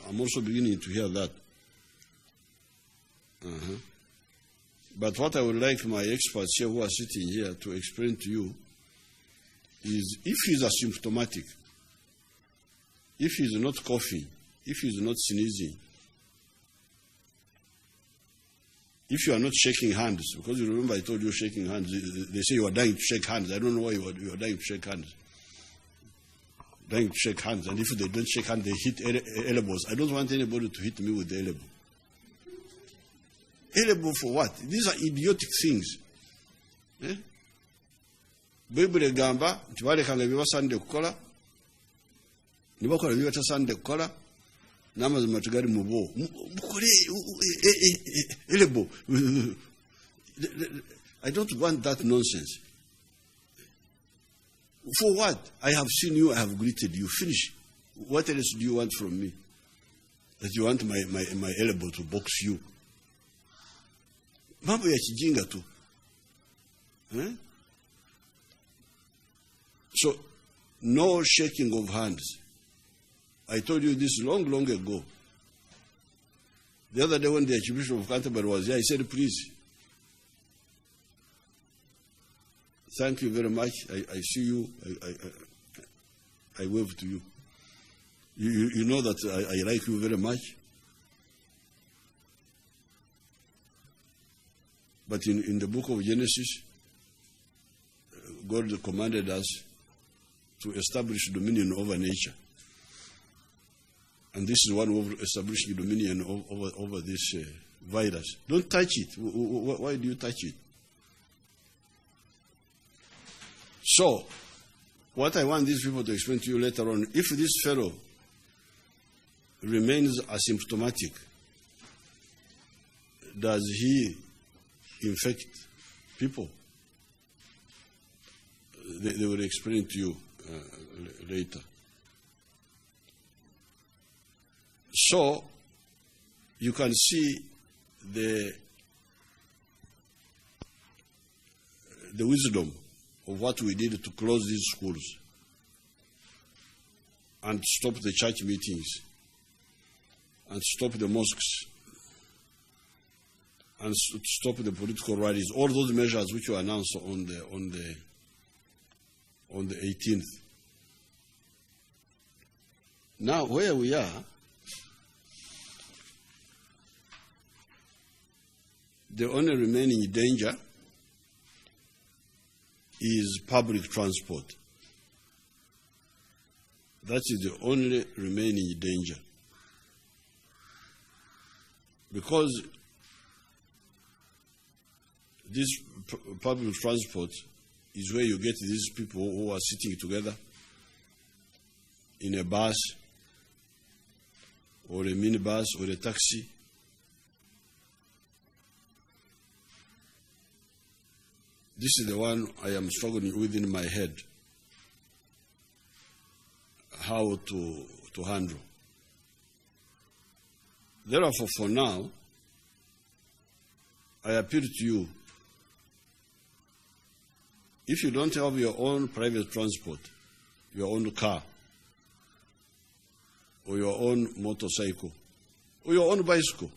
I'm also beginning to hear that. But what I would like my experts here who are sitting here to explain to you is if he's asymptomatic, if he's not coughing, if he's not sneezing, if you are not shaking hands, because you remember I told you shaking hands, they say you are dying to shake hands. I don't know why you are dying to shake hands. Dying to shake hands, and if they don't shake hands, they hit elbows. I don't want anybody to hit me with the elbow. Elbow for what? These are idiotic things. Bible egamba nti balekanga ebibasaanidde kukola ne bakola ebibatasaanidde kukola n'amazima tegali mu bo mukole elbow. I don't want that nonsense. For what? I have seen you, I have greeted you. Finish. What else do you want from me? That you want my elbow to box you? Mambo ya kijinga tu. So, no shaking of hands. I told you this long ago. The other day when the Archbishop of Canterbury was here, I said, please, thank you very much. I see you. I wave to you. You know that I like you very much. But in the book of Genesis, God commanded us to establish dominion over nature. And this is one of establishing dominion over this virus. Don't touch it. Why do you touch it? So, what I want these people to explain to you later on, if this fellow remains asymptomatic, does he infect people? They will explain to you later. So, you can see the wisdom of what we did to close these schools and stop the church meetings and stop the mosques and stop the political rallies, all those measures which were announced on the 18th. Now, where we are, the only remaining danger is public transport. That is the only remaining danger. Because this public transport is where you get these people who are sitting together in a bus or a minibus or a taxi. This is the one I am struggling with in my head, how to handle. Therefore, for now, I appeal to you, if you don't have your own private transport, your own car, or your own motorcycle, or your own bicycle,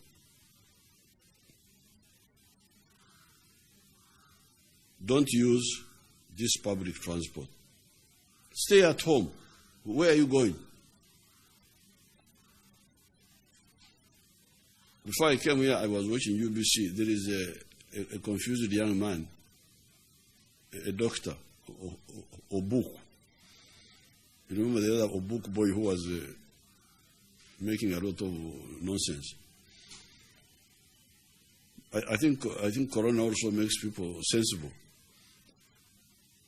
don't use this public transport. Stay at home. Where are you going? Before I came here, I was watching UBC. There is a confused young man, a doctor, Obuk. You remember the other Obuk boy who was making a lot of nonsense? I think Corona also makes people sensible.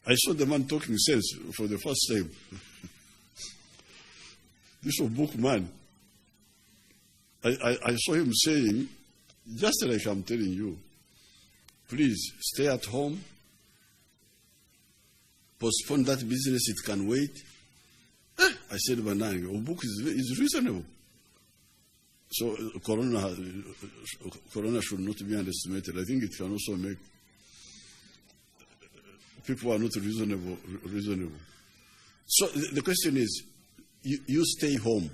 I saw the man talking sense for the first time. This Obuk man, I saw him saying, just like I'm telling you, please stay at home, postpone that business, it can wait. I said, Banana, Obuk is reasonable. So Corona should not be underestimated. I think it can also make people are not reasonable. So the question is, you stay home.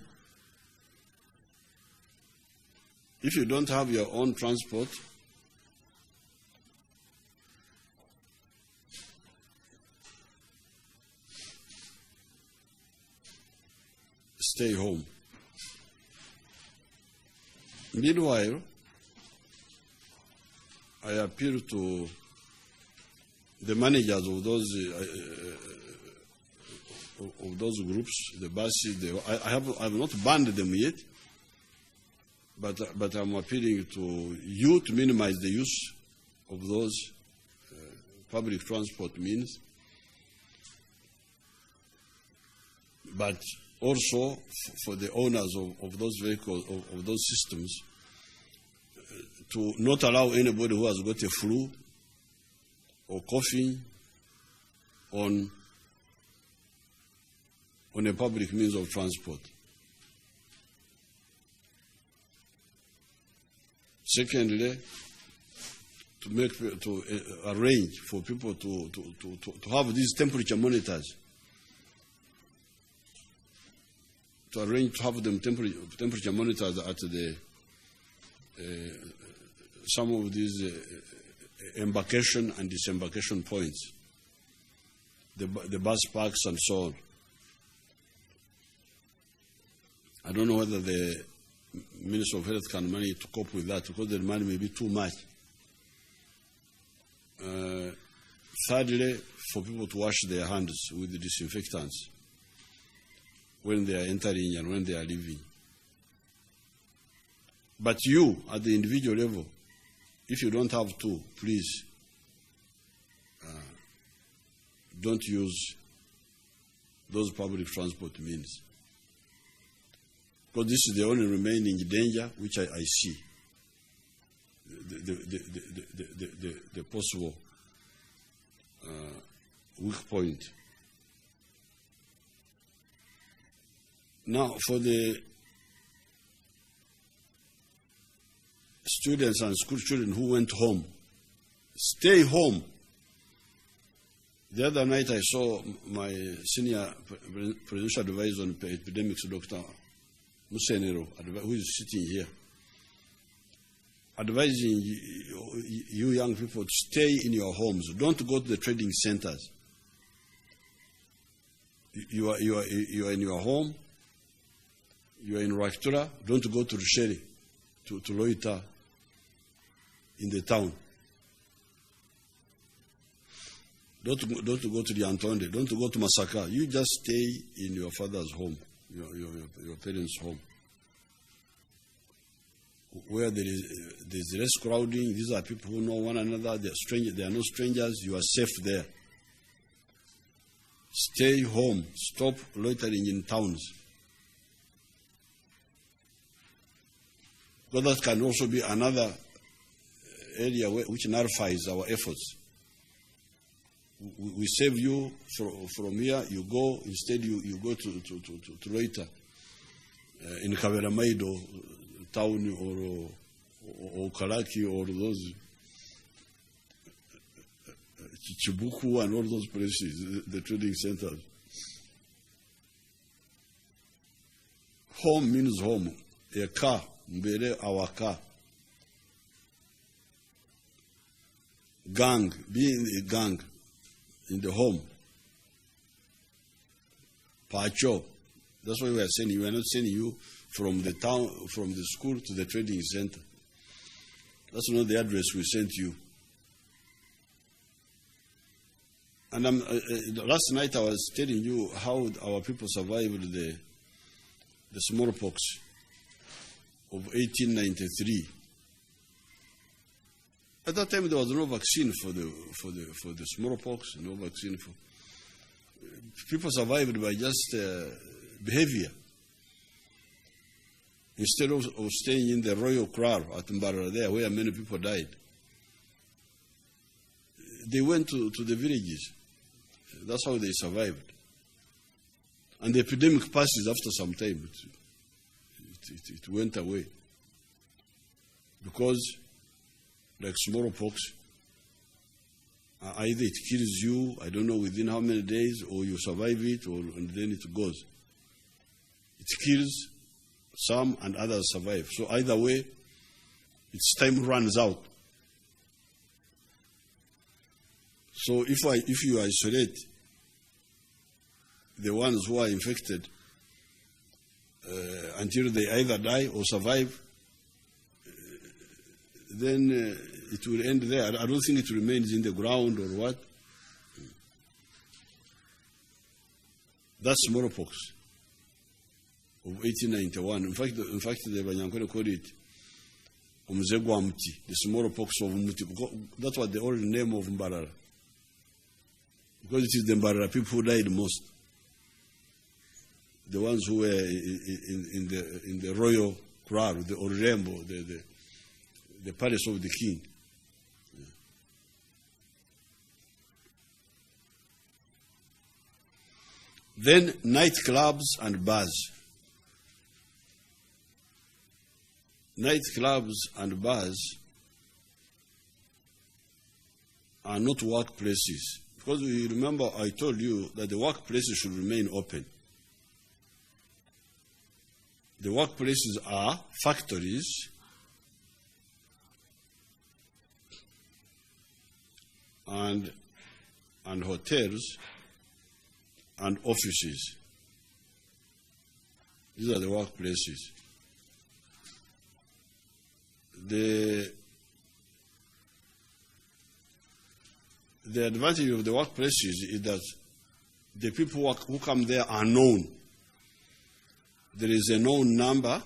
If you don't have your own transport, stay home. Meanwhile, I appeal to the managers of those groups, the buses. I have not banned them yet, but I'm appealing to you to minimize the use of those public transport means, but also for the owners of those vehicles, of those systems, to not allow anybody who has got a flu or coughing on a public means of transport. Secondly, to arrange for people to have these temperature monitors. To arrange to have them temperature monitors at the some of these embarkation and disembarkation points, the bus parks and so on. I don't know whether the Minister of Health can manage to cope with that, because the money may be too much. Thirdly, for people to wash their hands with the disinfectants when they are entering and when they are leaving. But you, at the individual level, if you don't have to, please don't use those public transport means. Because this is the only remaining danger which I see, the possible weak point. Now, for the students and school children who went home, stay home. The other night I saw my senior presidential advisor on epidemics, Dr. Musenero, who is sitting here, advising you young people to stay in your homes. Don't go to the trading centers. You are in your home. You are in Rwaktura. Don't go to Rusheri, to loiter in the town. Don't go to the Antonde. Don't go to Masaka. You just stay in your father's home, your parents' home, where there's less crowding. These are people who know one another. They are strangers. They are no strangers. You are safe there. Stay home. Stop loitering in towns. Because that can also be another area which nullifies our efforts. We save you from here. You go instead. You go to loiter in Kaveramaido town or Kalaki or those Chibuku and all those places, the trading centers. Home means home. A car, mbere our car. Gang, being a gang in the home. Pacho. That's why we are sending you. We are not sending you from the town, from the school to the trading center. That's not the address we sent you. And last night I was telling you how our people survived the smallpox of 1893. At that time, there was no vaccine for the smallpox, no vaccine for. People survived by just behavior. Instead of staying in the royal kraal at Mbara there, where many people died, they went to the villages. That's how they survived. And the epidemic passes after some time. It went away. Because, like smallpox, either it kills you, I don't know within how many days, or you survive it, and then it goes. It kills some and others survive. So either way, its time runs out. So if you isolate the ones who are infected until they either die or survive, then it will end there. I don't think it remains in the ground or what. That's smallpox of 1891. In fact, the Banyankole called it Umzegwa Muti, the smallpox of Muti. That's what the old name of Mbarara. Because it is the Mbarara people who died most. The ones who were in the royal crowd, the Orembo, the palace of the king. Then nightclubs and bars. Nightclubs and bars are not workplaces. Because you remember I told you that the workplaces should remain open. The workplaces are factories and hotels and offices. These are the workplaces. The advantage of the workplaces is that the people who come there are known. There is a known number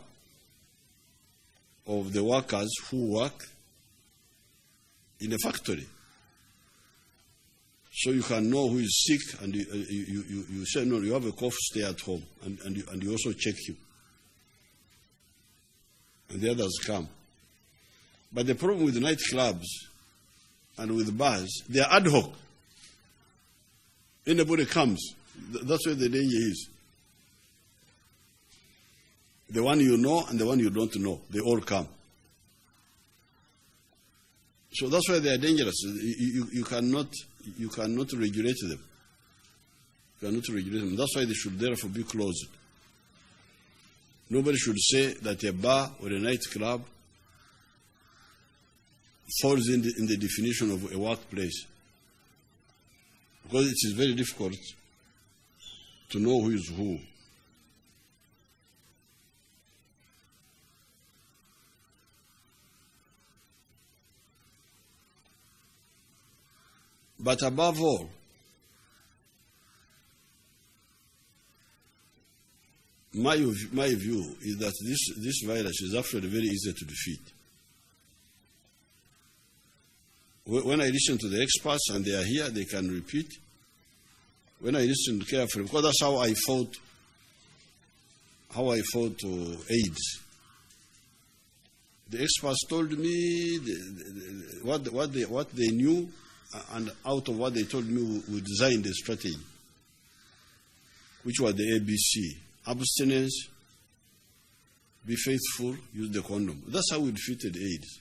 of the workers who work in a factory. So you can know who is sick, and you say, no, you have a cough, stay at home. And you also check him. And the others come. But the problem with nightclubs and with bars, they are ad hoc. Anybody comes. That's where the danger is. The one you know and the one you don't know, they all come. So that's why they are dangerous. You cannot regulate them. You cannot regulate them. That's why they should therefore be closed. Nobody should say that a bar or a nightclub falls in the definition of a workplace. Because it is very difficult to know who is who. But above all, my view is that this virus is actually very easy to defeat. When I listen to the experts and they are here, they can repeat. When I listen carefully, because that's how I fought AIDS. The experts told me what they knew, and out of what they told me, we designed the strategy, which was the ABC: abstinence, be faithful, use the condom. That's how we defeated AIDS.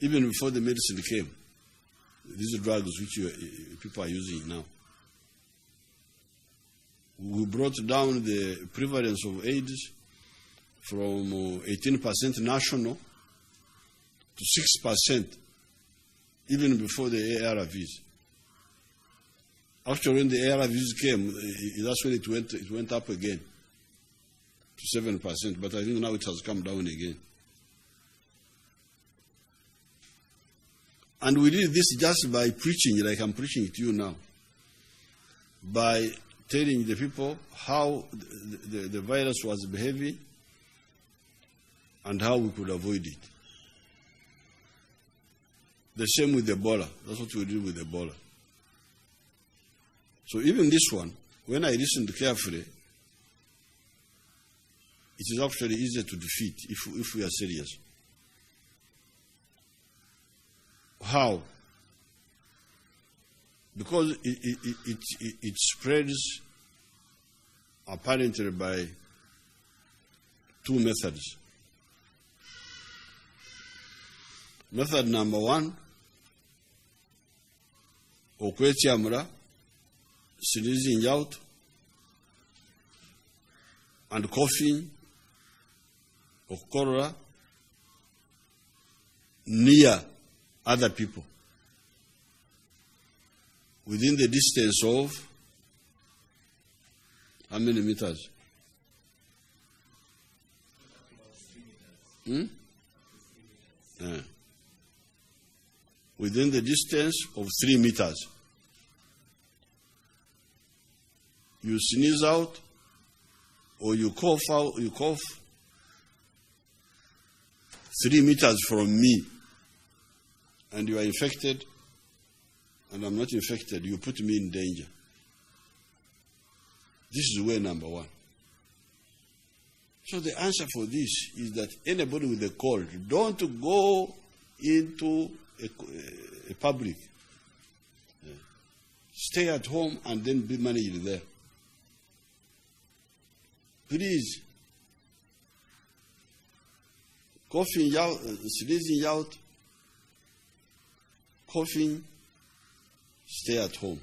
Even before the medicine came, these drugs which people are using now. We brought down the prevalence of AIDS from 18% national to 6%, even before the ARVs. Actually, when the ARVs came, that's when it went up again to 7%, but I think now it has come down again. And we did this just by preaching, like I'm preaching to you now, by telling the people how the virus was behaving and how we could avoid it. The same with Ebola. That's what we did with Ebola. So even this one, when I listened carefully, it is actually easier to defeat if we are serious. How? Because it spreads apparently by two methods. Method number one, okwetyamula, sneezing out, and coughing, or cholera, near other people within the distance of how many meters? Within the distance of 3 meters. You sneeze out or you cough out, 3 meters from me, and you are infected, and I'm not infected, you put me in danger. This is way number one. So the answer for this is that anybody with a cold, don't go into a public. Stay at home and then be managed there. Please. Coughing out, sneezing out, coughing, stay at home.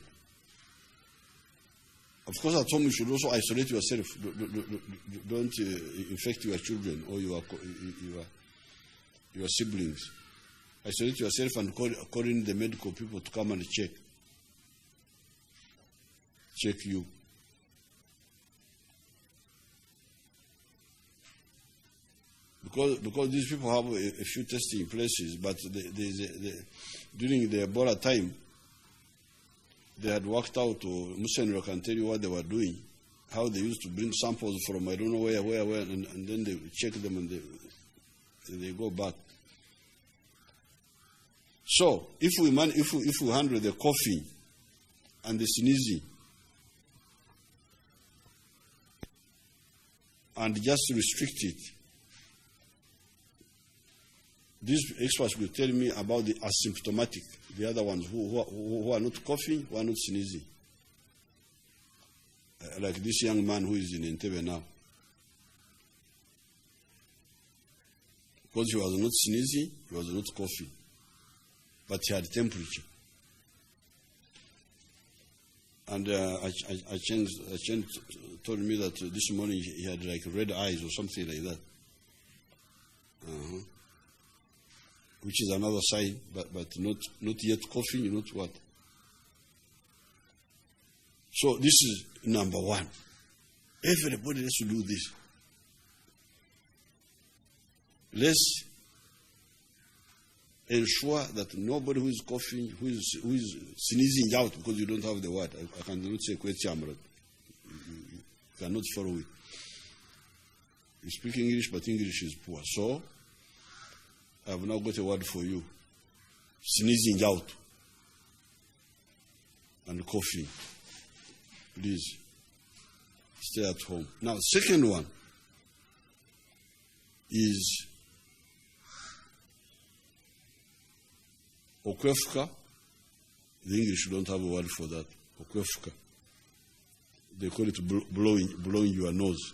Of course, at home you should also isolate yourself. Don't infect your children or your siblings. Isolate yourself and call in the medical people to come and check you. Because these people have a few testing places, but during the Ebola time, they had worked out, Musenro can tell you what they were doing, how they used to bring samples from I don't know where, and then they check them and they go back. So, if we handle the coughing and the sneezing, and just restrict it, these experts will tell me about the asymptomatic, the other ones who are not coughing, who are not sneezing. Like this young man who is in Entebbe now. Because he was not sneezing, he was not coughing, but he had temperature. And Acheng told me that this morning he had like red eyes or something like that. Which is another sign, but not yet coughing, not what. So this is number one. Everybody has to do this. Let's ensure that nobody who is coughing, who is sneezing out, because you don't have the word. I cannot say kwetiamrat. You cannot follow it. You speak English, but English is poor. So I have now got a word for you. Sneezing out and coughing. Please, stay at home. Now, second one is okwefka. The English don't have a word for that. Okwefka. They call it blowing your nose.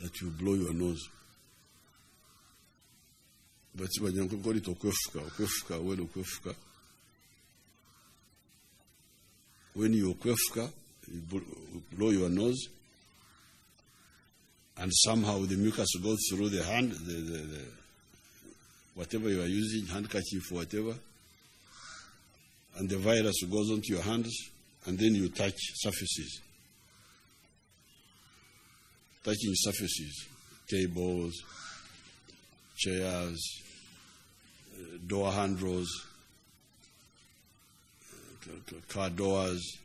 That you blow your nose. But you can call it okwefka, when okwefka. When you okwefka, you blow your nose, and somehow the mucus goes through the hand, the whatever you are using, handkerchief, whatever, and the virus goes onto your hands, and then you touch surfaces. Touching surfaces, tables, chairs, door handles, car doors.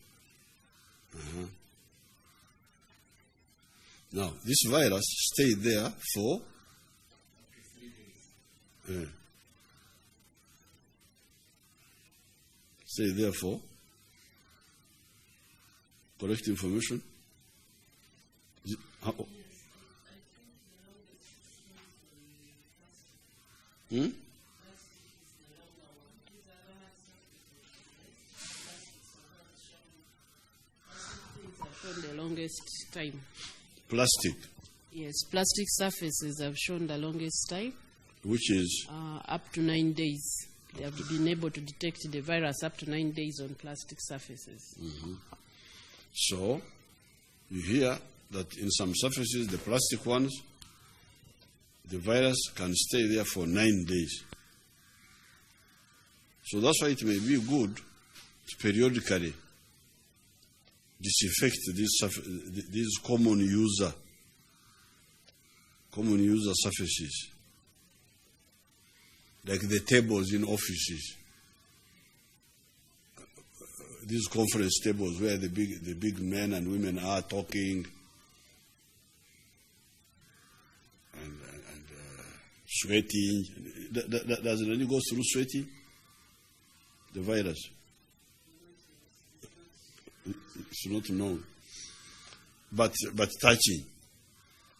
Now, this virus stayed there for correct information. The longest time. Plastic. Yes, plastic surfaces have shown the longest time. Which is? Up to 9 days. They have been able to detect the virus up to 9 days on plastic surfaces. So, you hear that in some surfaces, the plastic ones, the virus can stay there for 9 days. So that's why it may be good to periodically disinfect these common user surfaces, like the tables in offices, these conference tables where the big men and women are talking and sweating. Does it really go through sweating? The virus? It's not known. But touching.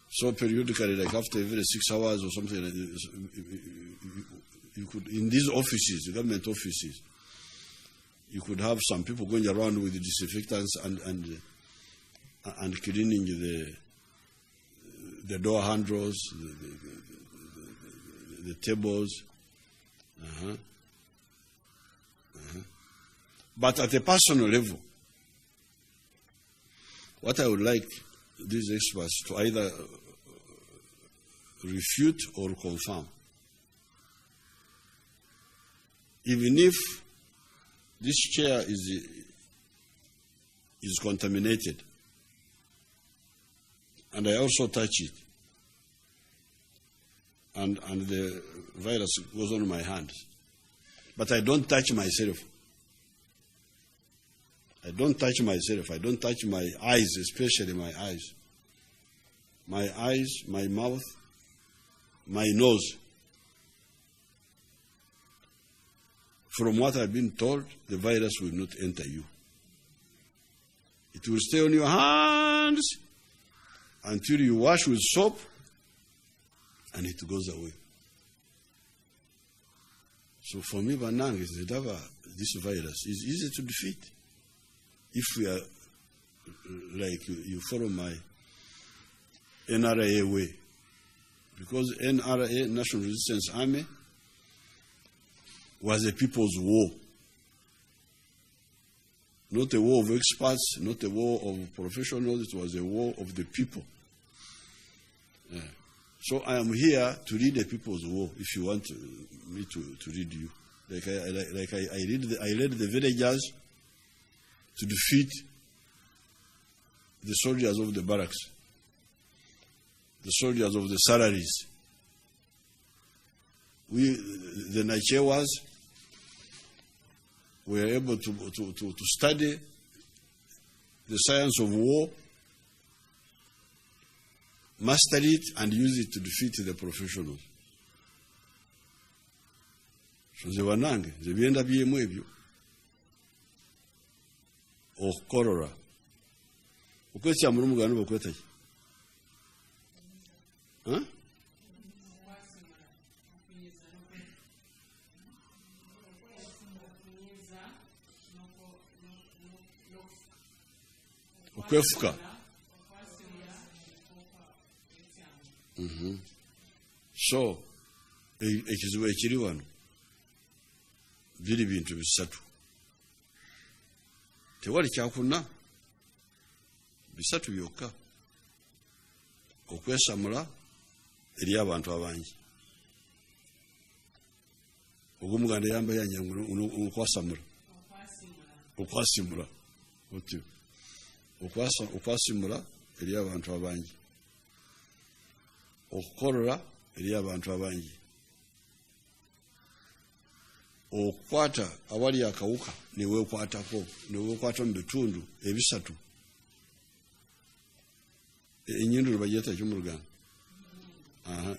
So periodically, like after every 6 hours or something, you could, in these offices, government offices, you could have some people going around with the disinfectants and cleaning the door handles, the tables. But at a personal level, what I would like these experts to either refute or confirm, even if this chair is contaminated, and I also touch it, and the virus goes on my hands, but I don't touch myself. I don't touch myself. I don't touch my eyes, especially my eyes. My eyes, my mouth, my nose. From what I've been told, the virus will not enter you. It will stay on your hands until you wash with soap and it goes away. So for me, Banang, this virus is easy to defeat. If we are, like, you follow my NRA way. Because NRA, National Resistance Army, was a people's war. Not a war of experts, not a war of professionals, it was a war of the people. Yeah. So I am here to lead the people's war, if you want me to lead you. I led the villagers to defeat the soldiers of the barracks, the soldiers of the salaries. We, the Nichewas, were able to study the science of war, master it, and use it to defeat the professionals. So ze wanange, ze bienda byemu ebyo. Okukolora. Okwekyamula omugano bakwetaki? Okwefuka. So, ekizibu ekiri wano biri bintu bisatu. Tewali kyakuna bisatu byokka. Okwesamula eri abantu abangi. Ogumuganda yamba yanyangulo okwasamula. Okwasimula. Otyo. Okwasimula eri abantu abangi. Okukolora eri abantu abangi. Okukwata awali akawuka neweekwatako neweekwata mu bitundu ebisatu. Ennyindo lwebayeta ekyo mu Luganda.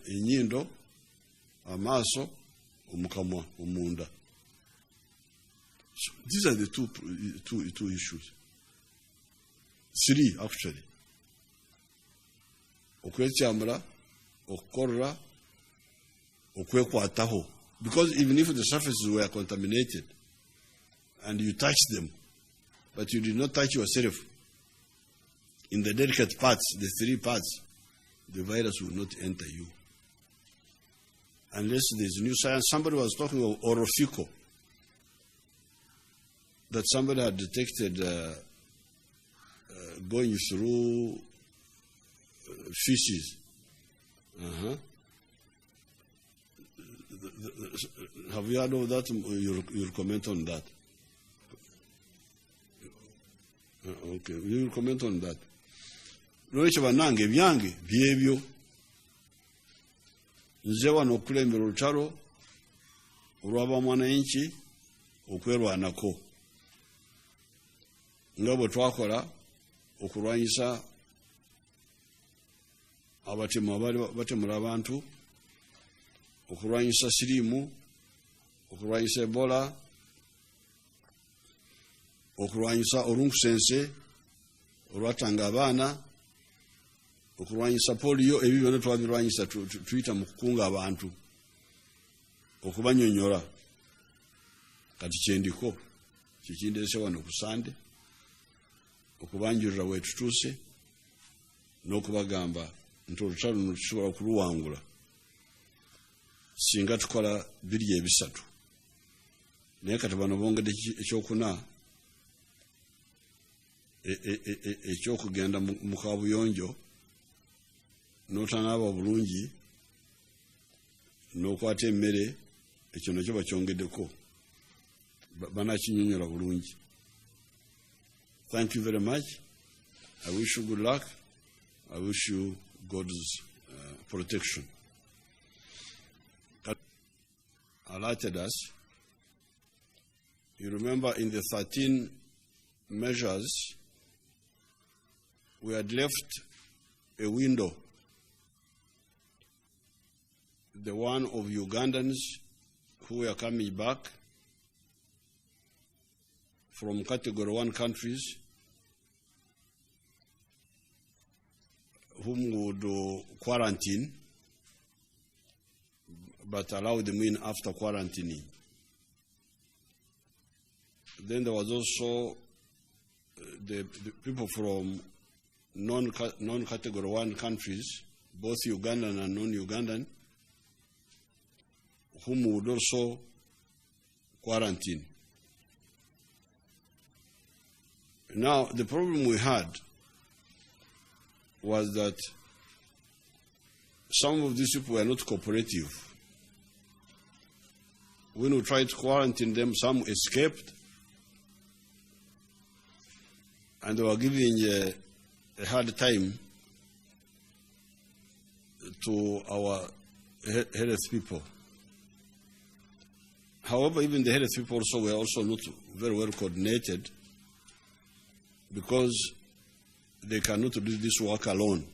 Ennyindo, amaaso, omukamwa, omunda. So these are the two issues. 3 actually. Okwekyamula, okukolora, okwekwataho. Because even if the surfaces were contaminated and you touch them, but you did not touch yourself, in the delicate parts, the 3 parts, the virus will not enter you. Unless there's new science. Somebody was talking of orofico, that somebody had detected going through feces. Have you heard of that? You'll comment on that. Okay, you'll comment on that. Lwekyo bannange ebyange byebyo. Nze wano okulembera olutalo olw'abamwananchi okwerwanako nga bwe twakola okulwanyisa abatemu abali batemula abantu, okulwanyisa siriimu, okulwanyisa ebola, okulwanyisa olunkusense olwatanga abaana, okulwanyisa polio. Ebyo byonna twabirwanyisa tuyita mu kukunga abantu, okubanyonyola. Kati kyendiko kikindeese wano ku Sande, okubanjulira wetutuuse n'okubagamba nti olutalo luno tusobola okuluwangula singa tukola biri ebisatu. Naye kati bano bongedde ekyokuna, ekyokugenda mu kabuyonjo n'otanaaba bulungi n'okwata emmere, ekyo nakyo bakyongeddeko, banakinyonyola bulungi. Thank you very much. I wish you good luck. I wish you God's protection. Alerted us. You remember in the 13 measures, we had left a window. The one of Ugandans who were coming back from Category 1 countries, whom would quarantine, but allow them in after quarantining. Then there was also the people from non-Category 1 countries, both Ugandan and non-Ugandan, whom would also quarantine. Now, the problem we had was that some of these people were not cooperative. When we tried to quarantine them, some escaped, and they were giving a hard time to our health people. However, even the health people also were also not very well coordinated, because they cannot do this work alone.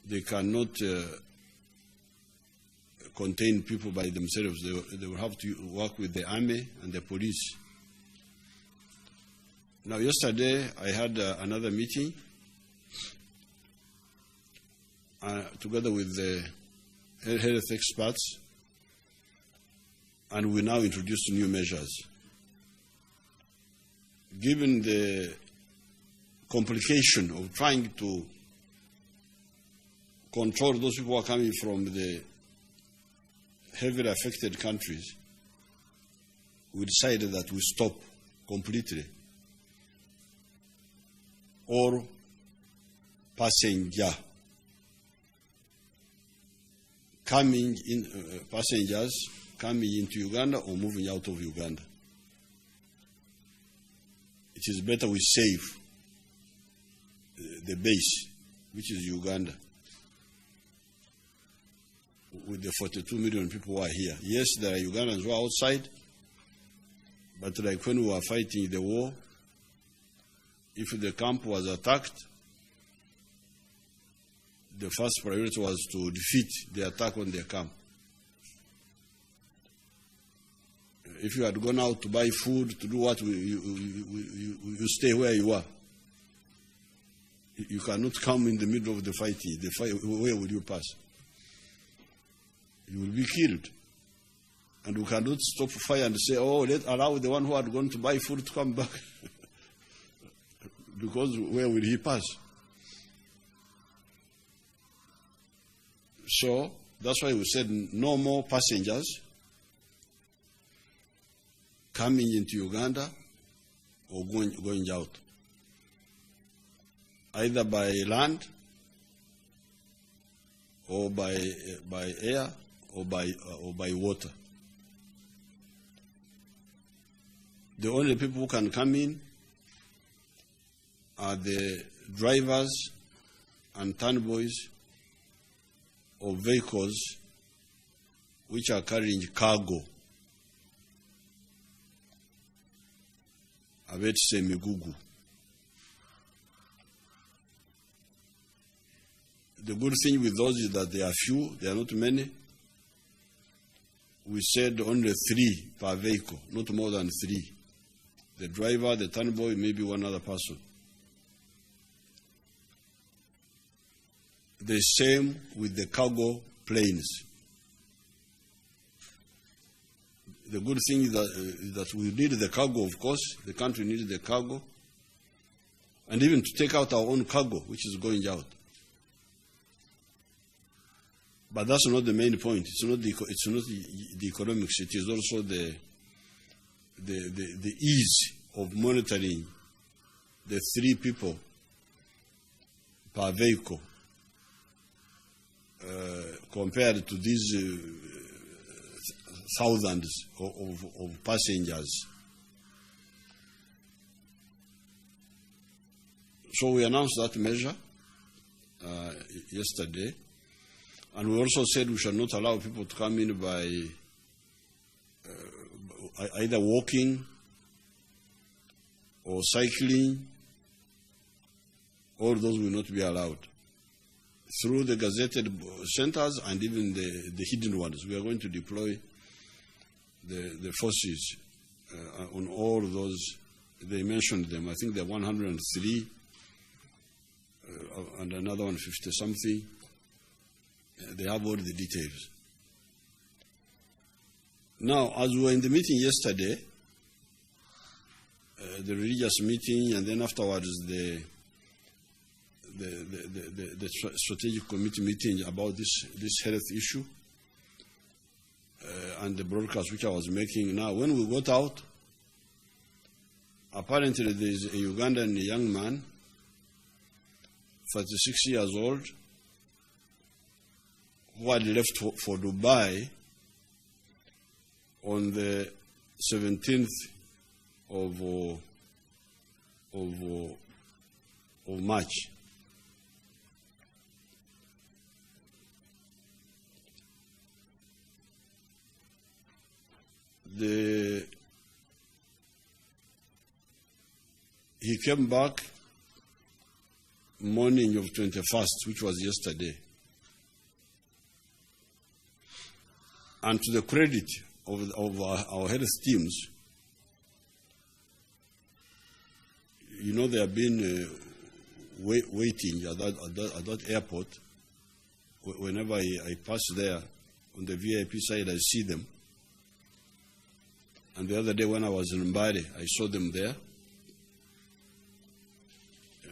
They cannot contain people by themselves. They will have to work with the army and the police. Now, yesterday I had another meeting together with the health experts, and we now introduced new measures. Given the complication of trying to control those people who are coming from the heavily affected countries, we decided that we stop completely all passengers coming into Uganda or moving out of Uganda. It is better we save the base, which is Uganda, with the 42 million people who are here. Yes, there are Ugandans who are outside, but like when we were fighting the war, if the camp was attacked, the first priority was to defeat the attack on the camp. If you had gone out to buy food, to do what, you stay where you are. You cannot come in the middle of the fighting. Where will you pass? You will be killed. And we cannot stop fire and say, oh, let's allow the one who had gone to buy food to come back. Because where will he pass? So that's why we said no more passengers coming into Uganda or going out, either by land or by air or by water. The only people who can come in are the drivers and turnboys of vehicles which are carrying cargo. Abetse migugu. The good thing with those is that they are few, they are not many. We said only 3 per vehicle, not more than 3. The driver, the turnboy, maybe one other person. The same with the cargo planes. The good thing is that we need the cargo, of course. The country needs the cargo. And even to take out our own cargo, which is going out. But that's not the main point. It's not the economics. It is also the ease of monitoring the 3 people per vehicle compared to these thousands of passengers. So we announced that measure yesterday, and we also said we shall not allow people to come in by either walking or cycling. All those will not be allowed. Through the gazetted centers and even the hidden ones, we are going to deploy the forces on all those. They mentioned them. I think there are 103 and another 150-something. They have all the details. Now, as we were in the meeting yesterday, the religious meeting, and then afterwards the strategic committee meeting about this health issue, and the broadcast which I was making. Now, when we got out, apparently there is a Ugandan young man, 36 years old, who had left for Dubai on the 17th of March. He came back morning of 21st, which was yesterday. And to the credit of our health teams, you know, they have been waiting at that airport. Whenever I pass there on the VIP side, I see them. And the other day when I was in Mbale, I saw them there.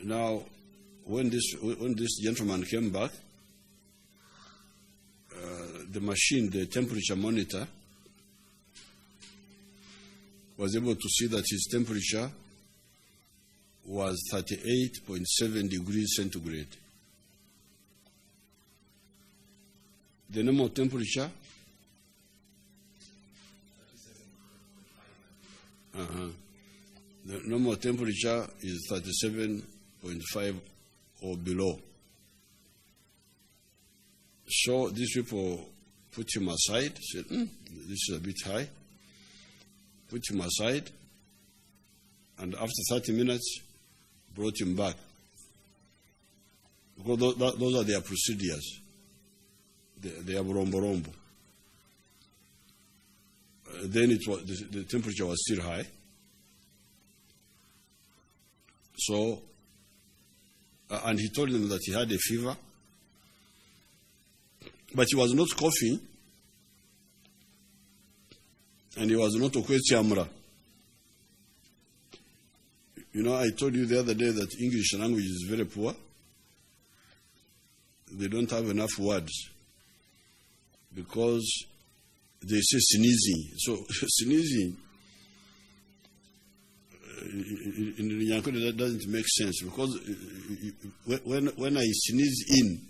Now, when this gentleman came back, the machine, the temperature monitor, was able to see that his temperature was 38.7 degrees centigrade. The normal temperature? The normal temperature is 37.5 or below. So these people put him aside, said, this is a bit high. Put him aside, and after 30 minutes, brought him back. Because those are their procedures. They are rombo. Then the temperature was still high. So, and he told them that he had a fever, but he was not coughing, and he was not okwechiamra. You know, I told you the other day that English language is very poor. They don't have enough words because they say sneezing. So sneezing in Nyankole, that doesn't make sense, because when I sneeze in,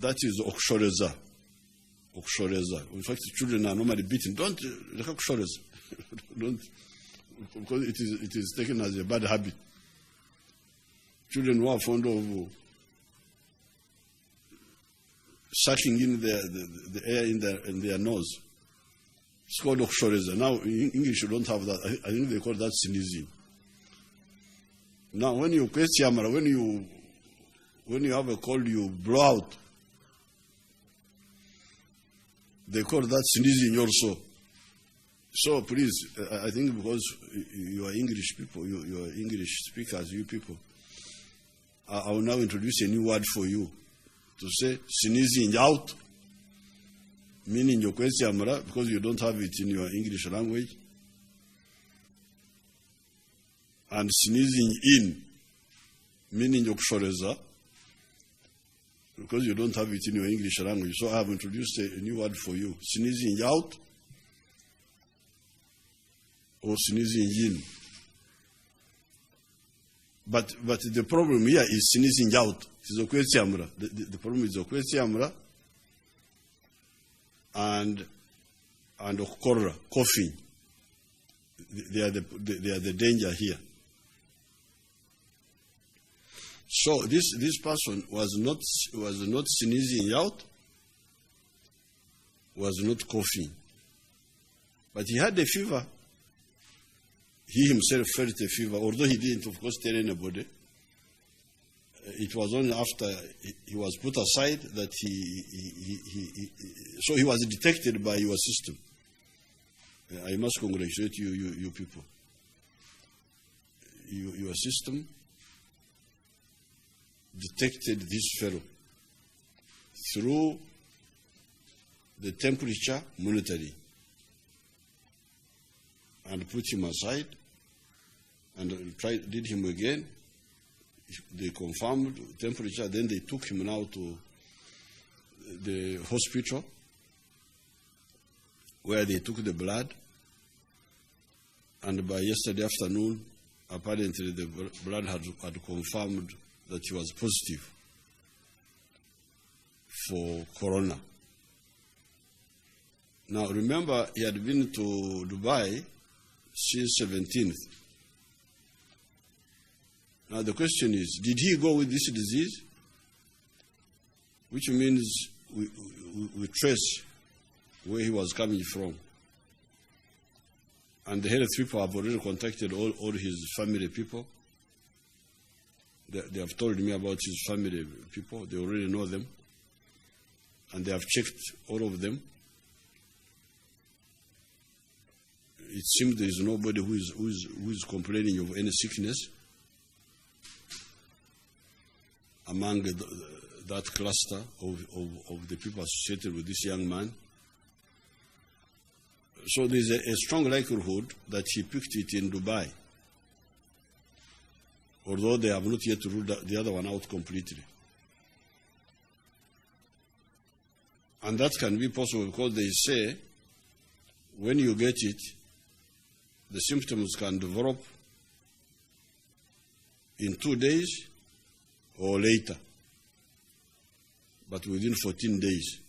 That is okshoreza. Okshoreza. In fact, children are normally beaten. Don't okshoreza. Don't, because it is taken as a bad habit. Children who are fond of sucking in the air in their nose. It's called okshoreza. Now, in English, you don't have that. I think they call that sneezing. Now, when you when you have a cold, you blow out. They call that sneezing also. So please, I think because you are English people, you are English speakers, you people, I will now introduce a new word for you to say sneezing out, meaning your question, because you don't have it in your English language, and sneezing in, meaning your shoreza, because you don't have it in your English language. So I have introduced a new word for you, sneezing out or sneezing in. But the problem here is sneezing out. The problem is okwesiamra and okorra, coughing. They are the danger here. So this person was not sneezing out, was not coughing, but he had a fever. He himself felt a fever, although he didn't, of course, tell anybody. It was only after he was put aside that so he was detected by your system. I must congratulate you people. Your system detected this fellow through the temperature monitoring and put him aside and did him again. They confirmed temperature, then they took him now to the hospital where they took the blood, and by yesterday afternoon, apparently the blood had confirmed that he was positive for corona. Now remember, he had been to Dubai since 17th. Now the question is, did he go with this disease? Which means we trace where he was coming from. And the health people have already contacted all his family people. They have told me about his family people. They already know them. And they have checked all of them. It seems there is nobody who is complaining of any sickness among that cluster of the people associated with this young man. So there's a strong likelihood that he picked it in Dubai, although they have not yet ruled the other one out completely. And that can be possible because they say when you get it, the symptoms can develop in 2 days or later, but within 14 days.